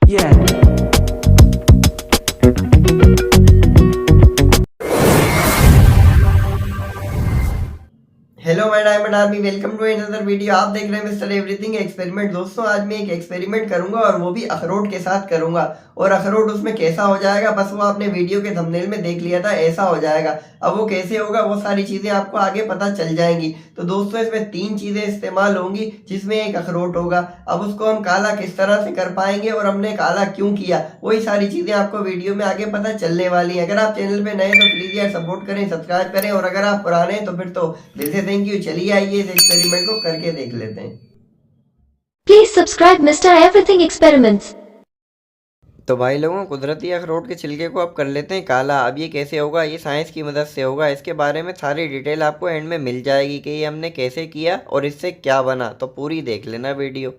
Yeah. Hello my diamond army, welcome to another video. आप देख रहे हैं मिस्टर एवरीथिंग एक्सपेरिमेंट। दोस्तों, आज मैं एक एक्सपेरिमेंट करूंगा और वो भी अखरोट के साथ करूंगा। और अखरोट उसमें कैसा हो जाएगा, बस वो आपने वीडियो के थंबनेल में देख लिया था, ऐसा हो जाएगा। अब वो कैसे होगा, वो सारी चीजें आपको आगे पता चल जाएंगी। तो दोस्तों, इसमें 3 चीजें इस्तेमाल होंगी, जिसमें एक अखरोट होगा। अब उसको हम काला किस तरह से कर पाएंगे और हमने काला क्यों किया, वही सारी चीजें आपको वीडियो में आगे पता चलने वाली है। अगर आप चैनल पे नए तो प्लीज यार सपोर्ट करें, सब्सक्राइब करें, और अगर आप पुराने हैं तो फिर तो दिल से थैंक यू। चलिए आइए इस एक्सपेरिमेंट को करके देख लेते हैं। Please subscribe Mr. Everything Experiments. तो भाई लोगों, कुदरती अखरोट के छिलके को अब कर लेते हैं काला। अब ये कैसे होगा, ये साइंस की मदद से होगा। इसके बारे में सारी डिटेल आपको एंड में मिल जाएगी कि ये हमने कैसे किया और इससे क्या बना। तो पूरी देख लेना वीडियो।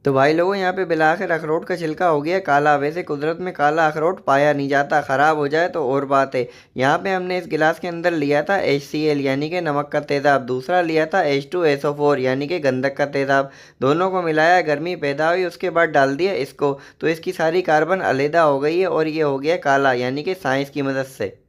तो भाई लोगों, यहाँ पे बिलाकर अखरोट का छिलका हो गया काला। वैसे कुदरत में काला अखरोट पाया नहीं जाता, ख़राब हो जाए तो और बात है। यहाँ पे हमने इस गिलास के अंदर लिया था HCl यानी कि नमक का तेज़ाब, दूसरा लिया था H2SO4 यानी कि गंधक का तेज़ाब। दोनों को मिलाया, गर्मी पैदा हुई, उसके बाद डाल दिया इसको, तो इसकी सारी कार्बन अलहदा हो गई है और ये हो गया काला, यानी कि साइंस की मदद से।